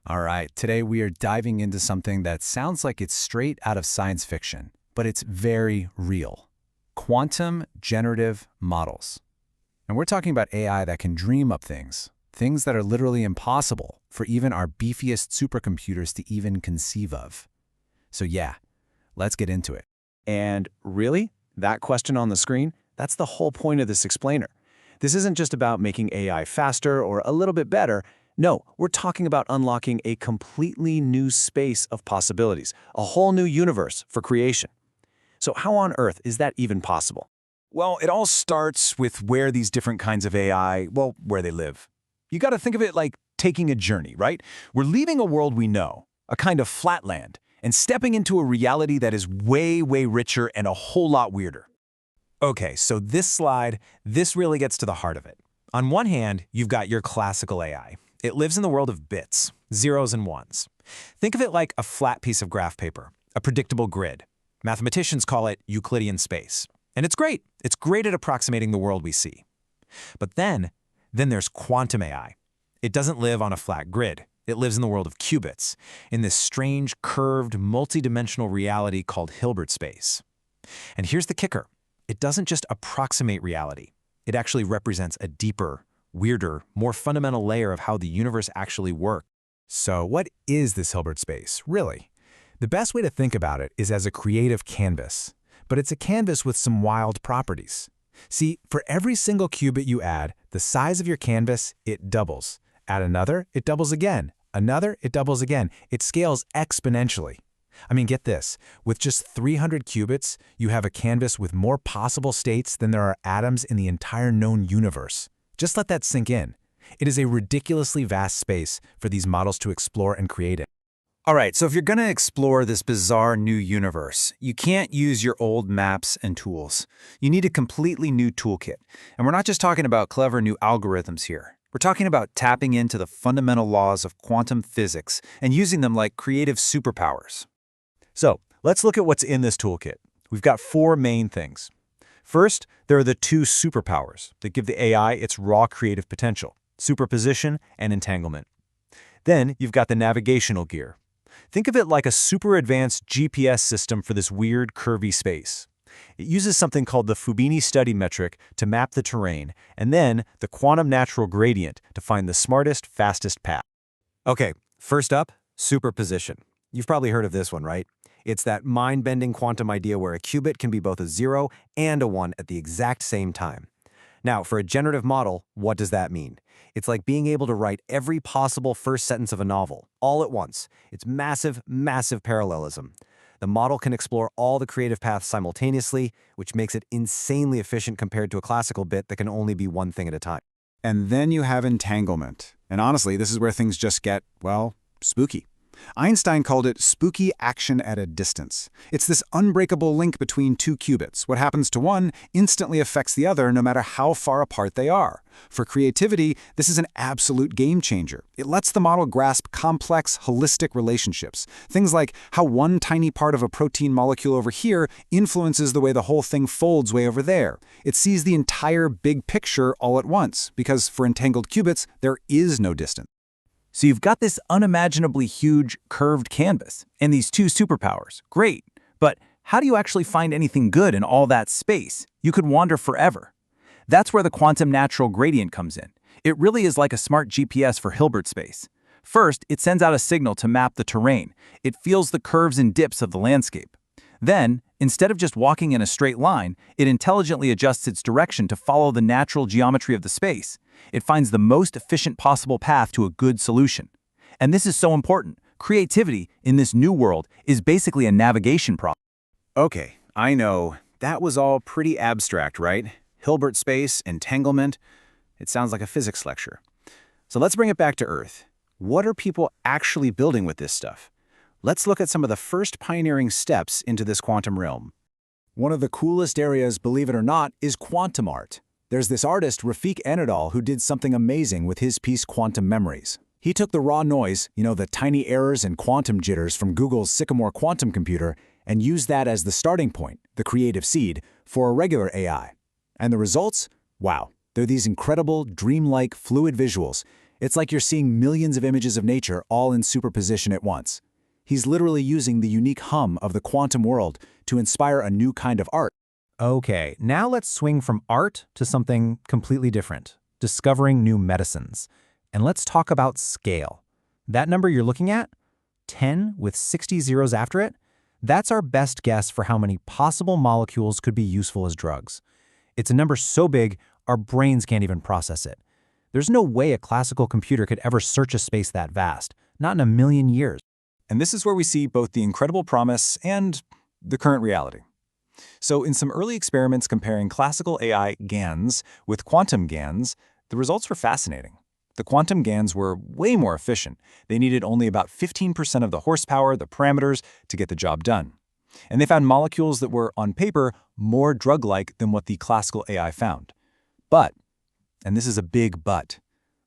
All right, today we are diving into something that sounds like it's straight out of science fiction, but it's very real. Quantum generative models. And we're talking about AI that can dream up things that are literally impossible for even our beefiest supercomputers to even conceive of. So yeah, let's get into it. And really, that question on the screen, that's the whole point of this explainer. This isn't just about making AI faster or a little bit better. No, we're talking about unlocking a completely new space of possibilities, a whole new universe for creation. So how on earth is that even possible? Well, it all starts with where these different kinds of AI, where they live. You got to think of it like taking a journey, right? We're leaving a world we know, a kind of flatland, and stepping into a reality that is way, way richer and a whole lot weirder. Okay, so this slide, this really gets to the heart of it. On one hand, you've got your classical AI. It lives in the world of bits, zeros and ones. Think of it like a flat piece of graph paper, a predictable grid. Mathematicians call it Euclidean space. And it's great. It's great at approximating the world we see. But then there's quantum AI. It doesn't live on a flat grid. It lives in the world of qubits, in this strange, curved, multidimensional reality called Hilbert Space. And here's the kicker. It doesn't just approximate reality. It actually represents a deeper, weirder, more fundamental layer of how the universe actually works. So what is this Hilbert space, really? The best way to think about it is as a creative canvas. But it's a canvas with some wild properties. See, for every single qubit you add, the size of your canvas, it doubles. Add another, it doubles again. Another, it doubles again. It scales exponentially. I mean, get this. With just 300 qubits, you have a canvas with more possible states than there are atoms in the entire known universe. Just let that sink in. It is a ridiculously vast space for these models to explore and create it. All right, so if you're going to explore this bizarre new universe, you can't use your old maps and tools. You need a completely new toolkit. And we're not just talking about clever new algorithms here. We're talking about tapping into the fundamental laws of quantum physics and using them like creative superpowers. So let's look at what's in this toolkit. We've got four main things. First, there are the two superpowers that give the AI its raw creative potential: superposition and entanglement. Then you've got the navigational gear. Think of it like a super advanced GPS system for this weird, curvy space. It uses something called the Fubini study metric to map the terrain, and then the quantum natural gradient to find the smartest, fastest path. Okay, first up, superposition. You've probably heard of this one, right? It's that mind-bending quantum idea where a qubit can be both a 0 and a 1 at the exact same time. Now, for a generative model, what does that mean? It's like being able to write every possible first sentence of a novel, all at once. It's massive, massive parallelism. The model can explore all the creative paths simultaneously, which makes it insanely efficient compared to a classical bit that can only be one thing at a time. And then you have entanglement. And honestly, this is where things just get, spooky. Einstein called it spooky action at a distance. It's this unbreakable link between two qubits. What happens to one instantly affects the other no matter how far apart they are. For creativity, this is an absolute game changer. It lets the model grasp complex, holistic relationships. Things like how one tiny part of a protein molecule over here influences the way the whole thing folds way over there. It sees the entire big picture all at once, because for entangled qubits, there is no distance. So you've got this unimaginably huge, curved canvas, and these two superpowers. Great. But how do you actually find anything good in all that space? You could wander forever. That's where the quantum natural gradient comes in. It really is like a smart GPS for Hilbert space. First, it sends out a signal to map the terrain. It feels the curves and dips of the landscape. Then, instead of just walking in a straight line, it intelligently adjusts its direction to follow the natural geometry of the space. It finds the most efficient possible path to a good solution. And this is so important. Creativity in this new world is basically a navigation problem. Okay, I know. That was all pretty abstract, right? Hilbert space, entanglement. It sounds like a physics lecture. So let's bring it back to Earth. What are people actually building with this stuff? Let's look at some of the first pioneering steps into this quantum realm. One of the coolest areas, believe it or not, is quantum art. There's this artist, Rafik Anadol, who did something amazing with his piece Quantum Memories. He took the raw noise, the tiny errors and quantum jitters from Google's Sycamore quantum computer, and used that as the starting point, the creative seed, for a regular AI. And the results? Wow. They're these incredible, dreamlike, fluid visuals. It's like you're seeing millions of images of nature all in superposition at once. He's literally using the unique hum of the quantum world to inspire a new kind of art. Okay, now let's swing from art to something completely different, discovering new medicines. And let's talk about scale. That number you're looking at, 10 with 60 zeros after it, that's our best guess for how many possible molecules could be useful as drugs. It's a number so big, our brains can't even process it. There's no way a classical computer could ever search a space that vast, not in a million years. And this is where we see both the incredible promise and the current reality. So in some early experiments comparing classical AI GANs with quantum GANs, the results were fascinating. The quantum GANs were way more efficient. They needed only about 15% of the horsepower, the parameters, to get the job done. And they found molecules that were, on paper, more drug-like than what the classical AI found. But, and this is a big but,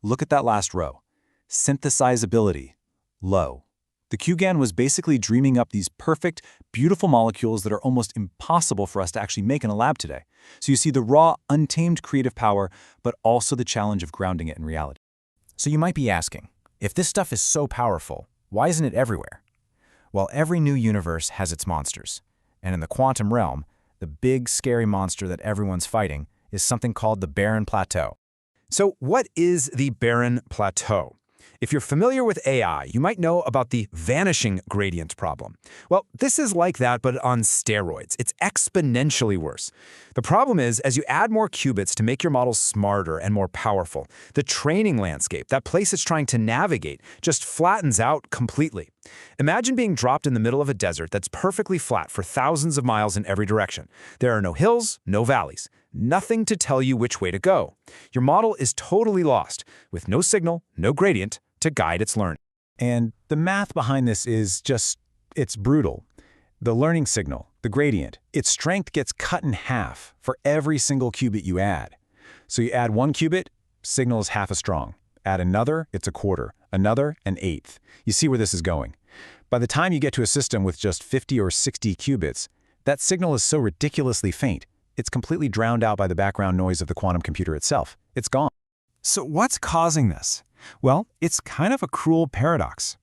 look at that last row. Synthesizability, low. The QGAN was basically dreaming up these perfect, beautiful molecules that are almost impossible for us to actually make in a lab today. So you see the raw, untamed creative power, but also the challenge of grounding it in reality. So you might be asking, if this stuff is so powerful, why isn't it everywhere? Well, every new universe has its monsters. And in the quantum realm, the big, scary monster that everyone's fighting is something called the Barren Plateau. So what is the Barren Plateau? If you're familiar with AI, you might know about the vanishing gradient problem. Well, this is like that, but on steroids. It's exponentially worse. The problem is, as you add more qubits to make your models smarter and more powerful, the training landscape, that place it's trying to navigate, just flattens out completely. Imagine being dropped in the middle of a desert that's perfectly flat for thousands of miles in every direction. There are no hills, no valleys. Nothing to tell you which way to go. Your model is totally lost, with no signal, no gradient, to guide its learning. And the math behind this is just, it's brutal. The learning signal, the gradient, its strength gets cut in half for every single qubit you add. So you add one qubit, signal is half as strong. Add another, it's a quarter. Another, an eighth. You see where this is going. By the time you get to a system with just 50 or 60 qubits, that signal is so ridiculously faint, it's completely drowned out by the background noise of the quantum computer itself. It's gone. So what's causing this? Well, it's kind of a cruel paradox.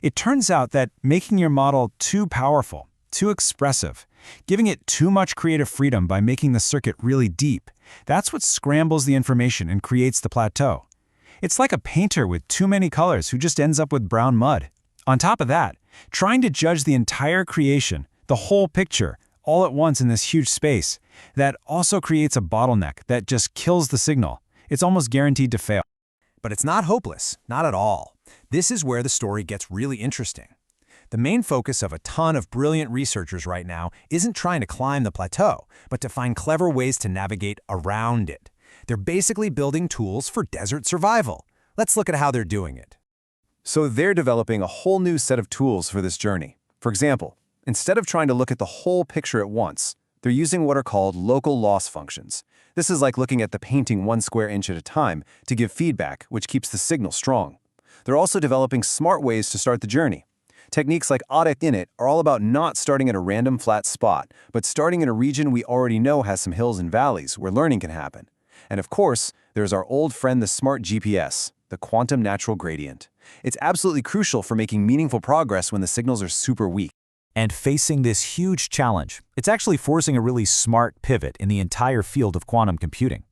It turns out that making your model too powerful, too expressive, giving it too much creative freedom by making the circuit really deep, that's what scrambles the information and creates the plateau. It's like a painter with too many colors who just ends up with brown mud. On top of that, trying to judge the entire creation, the whole picture, all at once in this huge space, that also creates a bottleneck that just kills the signal. It's almost guaranteed to fail. But it's not hopeless, not at all. This is where the story gets really interesting. The main focus of a ton of brilliant researchers right now isn't trying to climb the plateau, but to find clever ways to navigate around it. They're basically building tools for desert survival. Let's look at how they're doing it. So they're developing a whole new set of tools for this journey. For example, instead of trying to look at the whole picture at once, they're using what are called local loss functions. This is like looking at the painting 1 square inch at a time to give feedback, which keeps the signal strong. They're also developing smart ways to start the journey. Techniques like AutoInit are all about not starting at a random flat spot, but starting in a region we already know has some hills and valleys where learning can happen. And of course, there's our old friend the smart GPS, the quantum natural gradient. It's absolutely crucial for making meaningful progress when the signals are super weak. And facing this huge challenge, it's actually forcing a really smart pivot in the entire field of quantum computing.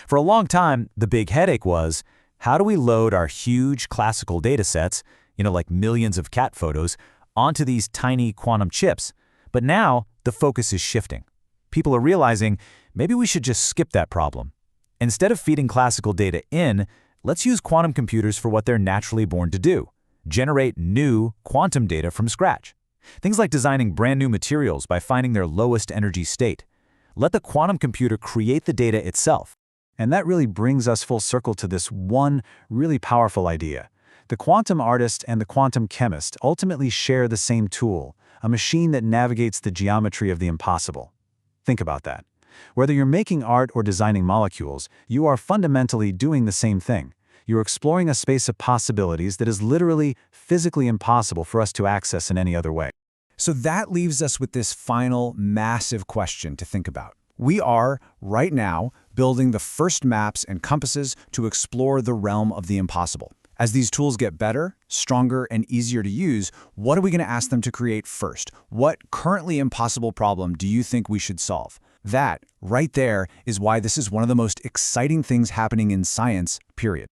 For a long time, the big headache was, how do we load our huge classical data sets, like millions of cat photos, onto these tiny quantum chips? But now, the focus is shifting. People are realizing, maybe we should just skip that problem. Instead of feeding classical data in, let's use quantum computers for what they're naturally born to do: generate new quantum data from scratch. Things like designing brand new materials by finding their lowest energy state. Let the quantum computer create the data itself. And that really brings us full circle to this one really powerful idea. The quantum artist and the quantum chemist ultimately share the same tool, a machine that navigates the geometry of the impossible. Think about that. Whether you're making art or designing molecules, you are fundamentally doing the same thing. You're exploring a space of possibilities that is literally, physically impossible for us to access in any other way. So that leaves us with this final, massive question to think about. We are, right now, building the first maps and compasses to explore the realm of the impossible. As these tools get better, stronger, and easier to use, what are we going to ask them to create first? What currently impossible problem do you think we should solve? That, right there, is why this is one of the most exciting things happening in science, period.